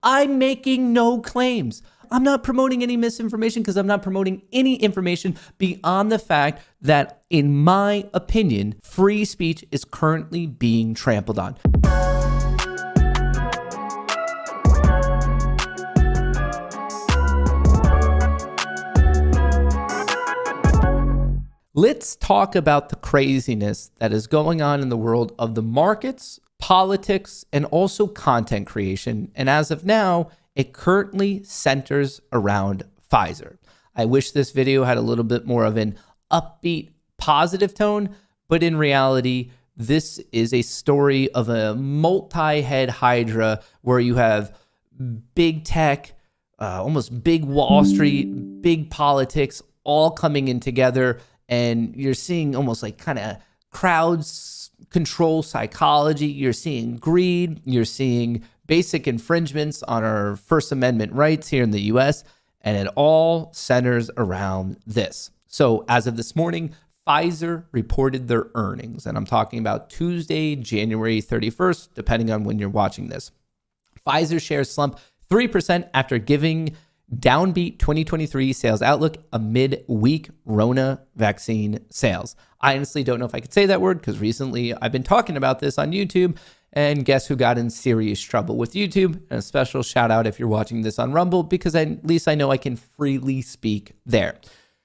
I'm making no claims. I'm not promoting any misinformation because I'm not promoting any information beyond the fact that, in my opinion, free speech is currently being trampled on. Let's talk about the craziness that is going on in the world of the markets, politics, and also content creation. And as of now, it currently centers around Pfizer. I wish this video had a little bit more of an upbeat, positive tone, but in reality, this is a story of a multi-head hydra where you have big tech, almost big Wall Street, big politics, all coming in together. And you're seeing almost like kind of crowds control psychology. You're seeing greed. You're seeing basic infringements on our First Amendment rights here in the US. And it all centers around this. So as of this morning, Pfizer reported their earnings. And I'm talking about Tuesday, January 31st, depending on when you're watching this. Pfizer shares slumped 3% after giving downbeat 2023 sales outlook amid weak Rona vaccine sales. I honestly don't know if I could say that word because recently I've been talking about this on YouTube, and guess who got in serious trouble with YouTube? And a special shout out if you're watching this on Rumble, because at least I know I can freely speak there.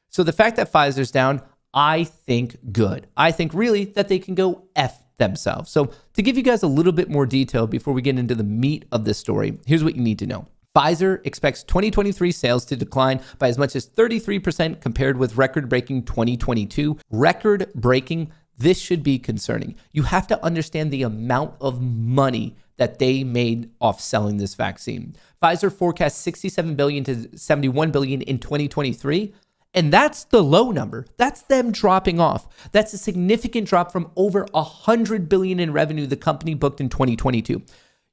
So the fact that Pfizer's down, I think good. I think really that they can go F themselves. So to give you guys a little bit more detail before we get into the meat of this story, here's what you need to know. Pfizer expects 2023 sales to decline by as much as 33% compared with record-breaking 2022. Record-breaking, this should be concerning. You have to understand the amount of money that they made off selling this vaccine. Pfizer forecasts 67 billion to 71 billion in 2023. And that's the low number. That's them dropping off. That's a significant drop from over 100 billion in revenue the company booked in 2022.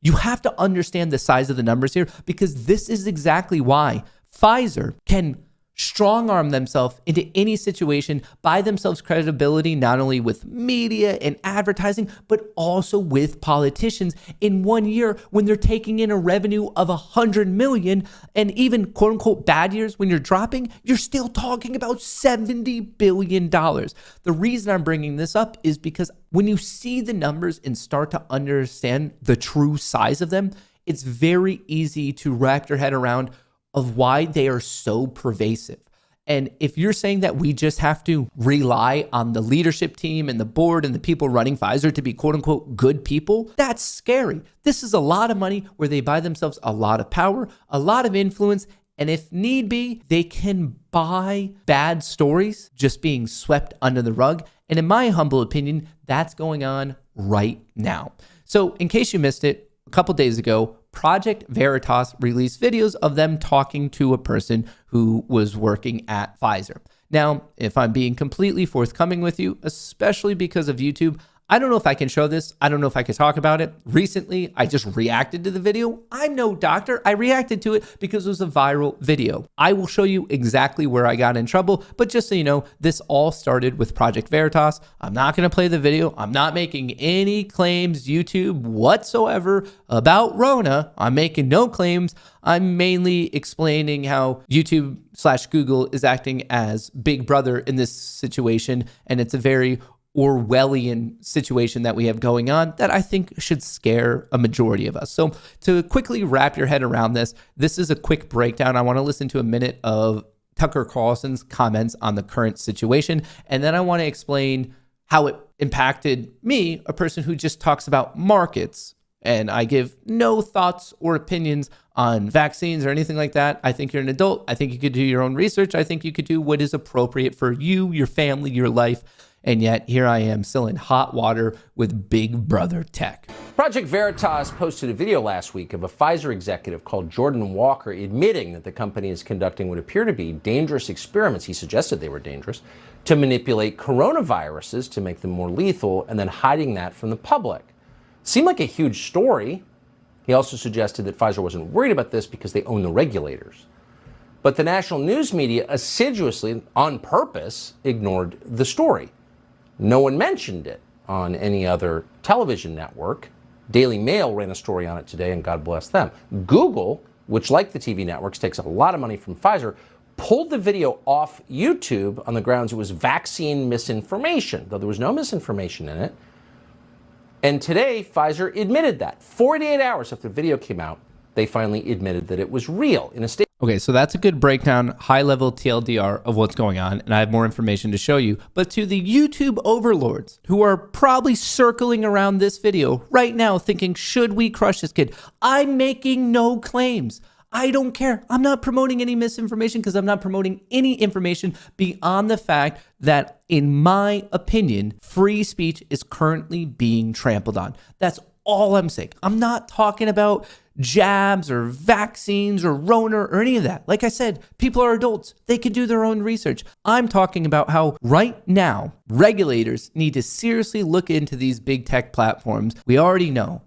You have to understand the size of the numbers here, because this is exactly why Pfizer can strong arm themselves into any situation, buy themselves credibility, not only with media and advertising, but also with politicians in 1 year when they're taking in a revenue of 100 million, and even quote unquote bad years when you're dropping, you're still talking about $70 billion. The reason I'm bringing this up is because when you see the numbers and start to understand the true size of them, it's very easy to wrap your head around of why they are so pervasive. And if you're saying that we just have to rely on the leadership team and the board and the people running Pfizer to be quote unquote good people, that's scary. This is a lot of money where they buy themselves a lot of power, a lot of influence, and if need be, they can buy bad stories just being swept under the rug. And in my humble opinion, that's going on right now. So in case you missed it, a couple days ago, Project Veritas released videos of them talking to a person who was working at Pfizer. Now, if I'm being completely forthcoming with you, especially because of YouTube, I don't know if I can show this. I don't know if I can talk about it. Recently, I just reacted to the video. I'm no doctor. I reacted to it because it was a viral video. I will show you exactly where I got in trouble, but just so you know, this all started with Project Veritas. I'm not going to play the video. I'm not making any claims, YouTube, whatsoever about Rona. I'm making no claims. I'm mainly explaining how YouTube/Google is acting as big brother in this situation, and it's a very Orwellian situation that we have going on that I think should scare a majority of us. So to quickly wrap your head around this, this is a quick breakdown. I want to listen to a minute of Tucker Carlson's comments on the current situation, and then I want to explain how it impacted me, a person who just talks about markets, and I give no thoughts or opinions on vaccines or anything like that. I think you're an adult. I think you could do your own research. I think you could do what is appropriate for you, your family, your life. And yet here I am still in hot water with Big Brother tech. Project Veritas posted a video last week of a Pfizer executive called Jordan Walker admitting that the company is conducting what appear to be dangerous experiments, he suggested they were dangerous, to manipulate coronaviruses to make them more lethal, and then hiding that from the public. Seemed like a huge story. He also suggested that Pfizer wasn't worried about this because they own the regulators. But the national news media assiduously, on purpose, ignored the story. No one mentioned it on any other television network, Daily Mail ran a story on it today, and God bless them. Google, which like the TV networks takes a lot of money from Pfizer, pulled the video off YouTube on the grounds it was vaccine misinformation, though there was no misinformation in it. And today, Pfizer admitted that. 48 hours after the video came out, they finally admitted that it was real in a statement. Okay, so that's a good breakdown, high-level TLDR of what's going on, and I have more information to show you. But to the YouTube overlords who are probably circling around this video right now thinking, should we crush this kid? I'm making no claims. I don't care. I'm not promoting any misinformation because I'm not promoting any information beyond the fact that, in my opinion, free speech is currently being trampled on. That's all I'm saying. I'm not talking about jabs or vaccines or Rona or any of that. Like I said, people are adults. They can do their own research. I'm talking about how right now regulators need to seriously look into these big tech platforms. We already know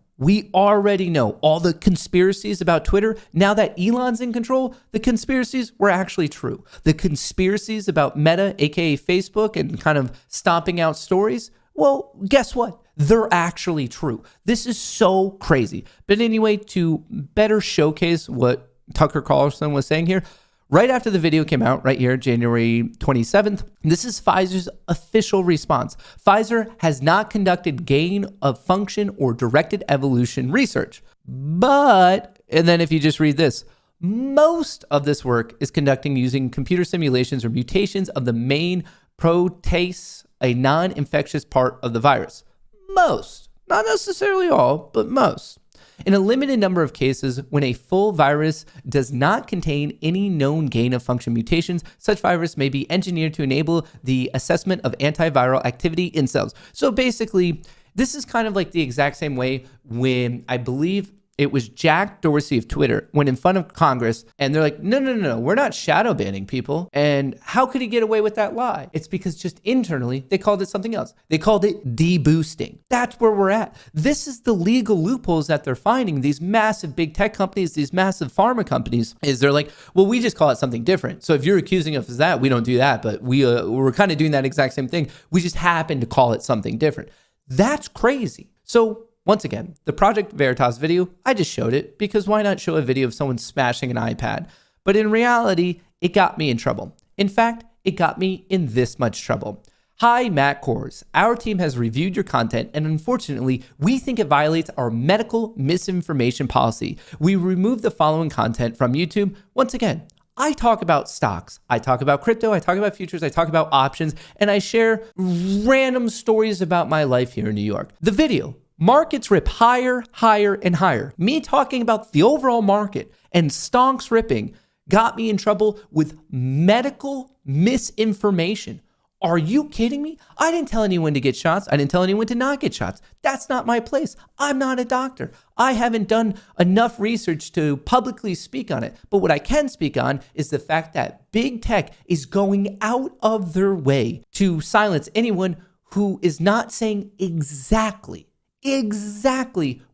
all the conspiracies about Twitter. Now that Elon's in control, the conspiracies were actually true. The conspiracies about Meta, aka Facebook, and kind of stomping out stories, well, guess what? They're actually true. This is so crazy. But anyway, to better showcase what Tucker Carlson was saying here, right after the video came out, right here, January 27th, this is Pfizer's official response. Pfizer has not conducted gain of function or directed evolution research. But, and then if you just read this, most of this work is conducting using computer simulations or mutations of the main protease, a non-infectious part of the virus. Most, not necessarily all, but most. In a limited number of cases, when a full virus does not contain any known gain of function mutations, such virus may be engineered to enable the assessment of antiviral activity in cells. So basically, this is kind of like the exact same way when I believe it was Jack Dorsey of Twitter went in front of Congress and they're like, no, we're not shadow banning people. And how could he get away with that lie? It's because just internally, they called it something else. They called it deboosting. That's where we're at. This is the legal loopholes that they're finding. These massive big tech companies, these massive pharma companies, is they're like, well, we just call it something different. So if you're accusing us of that, we don't do that. But we're kind of doing that exact same thing. We just happen to call it something different. That's crazy. So once again, the Project Veritas video, I just showed it because why not show a video of someone smashing an iPad? But in reality, it got me in trouble. In fact, it got me in this much trouble. Hi, Matt Kohrs. Our team has reviewed your content, and unfortunately, we think it violates our medical misinformation policy. We removed the following content from YouTube. Once again, I talk about stocks, I talk about crypto, I talk about futures, I talk about options, and I share random stories about my life here in New York. The video, markets rip higher, higher, and higher. Me talking about the overall market and stonks ripping got me in trouble with medical misinformation. Are you kidding me? I didn't tell anyone to get shots. I didn't tell anyone to not get shots. That's not my place. I'm not a doctor. I haven't done enough research to publicly speak on it. But what I can speak on is the fact that big tech is going out of their way to silence anyone who is not saying exactly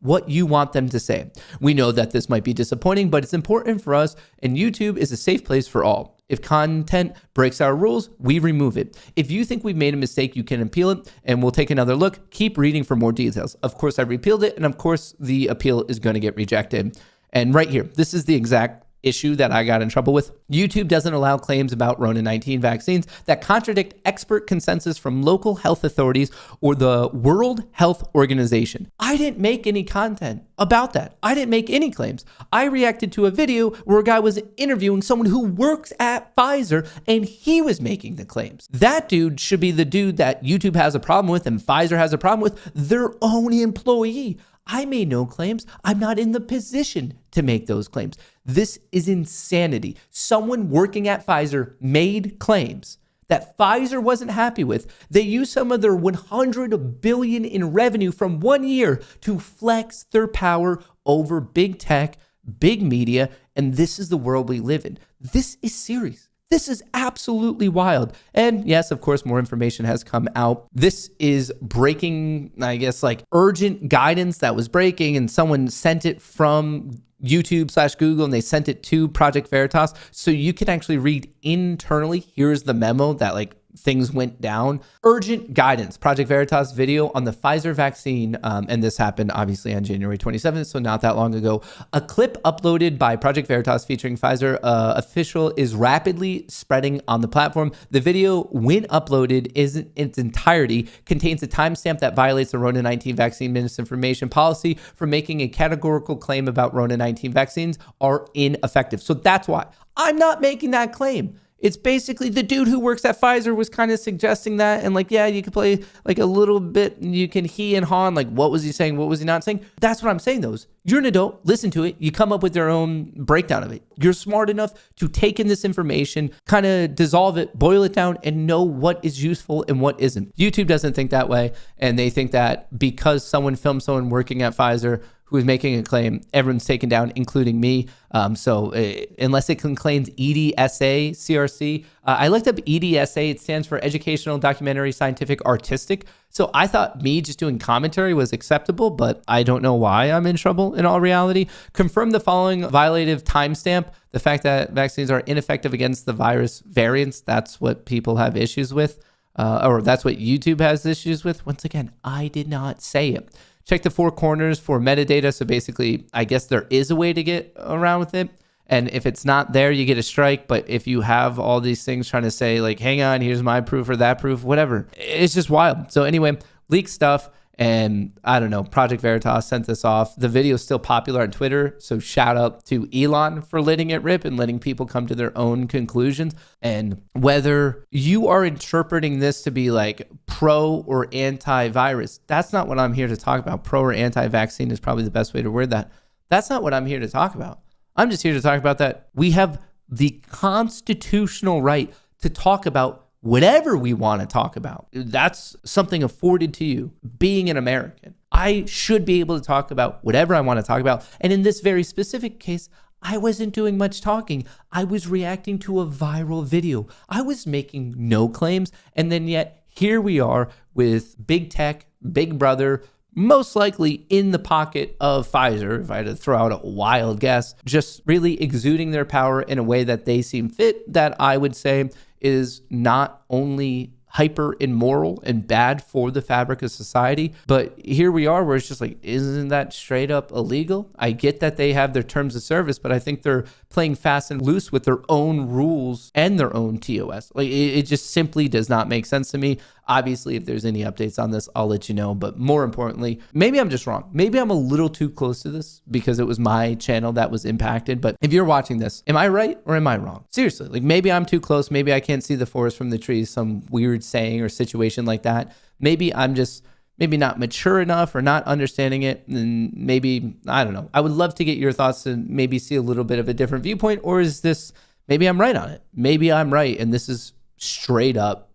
what you want them to say. We know that this might be disappointing, but it's important for us, and YouTube is a safe place for all. If content breaks our rules, we remove it. If you think we've made a mistake, you can appeal it, and we'll take another look. Keep reading for more details. Of course, I repealed it, and of course, the appeal is going to get rejected. And right here, this is the exact issue that I got in trouble with. YouTube doesn't allow claims about Rona 19 vaccines that contradict expert consensus from local health authorities or the World Health Organization. I didn't make any content about that. I didn't make any claims. I reacted to a video where a guy was interviewing someone who works at Pfizer and he was making the claims. That dude should be the dude that YouTube has a problem with and Pfizer has a problem with, their own employee. I made no claims. I'm not in the position to make those claims. This is insanity. Someone working at Pfizer made claims that Pfizer wasn't happy with. They used some of their $100 billion in revenue from 1 year to flex their power over big tech, big media, and this is the world we live in. This is serious. This is absolutely wild. And yes, of course, more information has come out. This is breaking, I guess, like urgent guidance that was breaking, and someone sent it from YouTube/Google and they sent it to Project Veritas. So you can actually read internally. Here's the memo that like things went down. Urgent guidance. Project Veritas video on the Pfizer vaccine. And this happened obviously on January 27th, so not that long ago. A clip uploaded by Project Veritas featuring Pfizer official is rapidly spreading on the platform. The video, when uploaded in its entirety, contains a timestamp that violates the Rona 19 vaccine misinformation policy for making a categorical claim about Rona 19 vaccines are ineffective. So that's why I'm not making that claim. It's basically the dude who works at Pfizer was kind of suggesting that. And like, yeah, you could play like a little bit, you can he and haw, like, what was he saying? What was he not saying? That's what I'm saying, those. You're an adult, listen to it. You come up with your own breakdown of it. You're smart enough to take in this information, kind of dissolve it, boil it down, and know what is useful and what isn't. YouTube doesn't think that way. And they think that because someone filmed someone working at Pfizer who is making a claim, everyone's taken down, including me. So unless it contains EDSA, CRC, I looked up EDSA. It stands for Educational, Documentary, Scientific, Artistic. So I thought me just doing commentary was acceptable, but I don't know why I'm in trouble in all reality. Confirm the following violative timestamp. The fact that vaccines are ineffective against the virus variants, that's what people have issues with, or that's what YouTube has issues with. Once again, I did not say it. Check the four corners for metadata. So basically, I guess there is a way to get around with it. And if it's not there, you get a strike. But if you have all these things trying to say like, hang on, here's my proof or that proof, whatever, it's just wild. So anyway, leaked stuff. And I don't know, Project Veritas sent this off. The video is still popular on Twitter. So shout out to Elon for letting it rip and letting people come to their own conclusions. And whether you are interpreting this to be like pro or anti-virus, that's not what I'm here to talk about. Pro or anti-vaccine is probably the best way to word that. That's not what I'm here to talk about. I'm just here to talk about that we have the constitutional right to talk about whatever we want to talk about. That's something afforded to you being an American. I should be able to talk about whatever I want to talk about. And in this very specific case, I wasn't doing much talking. I was reacting to a viral video. I was making no claims. And then yet here we are with big tech, big brother, most likely in the pocket of Pfizer, if I had to throw out a wild guess, just really exuding their power in a way that they seem fit, that I would say is not only hyper immoral and bad for the fabric of society, but here we are where it's just like, isn't that straight up illegal? I get that they have their terms of service, but I think they're playing fast and loose with their own rules and their own TOS. Like it just simply does not make sense to me. Obviously, if there's any updates on this, I'll let you know. But more importantly, maybe I'm just wrong. Maybe I'm a little too close to this because it was my channel that was impacted. But if you're watching this, am I right or am I wrong? Seriously, like maybe I'm too close. Maybe I can't see the forest from the trees, some weird saying or situation like that. Maybe I'm just maybe not mature enough or not understanding it. And maybe, I don't know. I would love to get your thoughts and maybe see a little bit of a different viewpoint. Or is this, maybe I'm right on it. Maybe I'm right. And this is straight up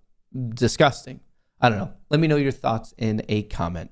disgusting. I don't know. Let me know your thoughts in a comment.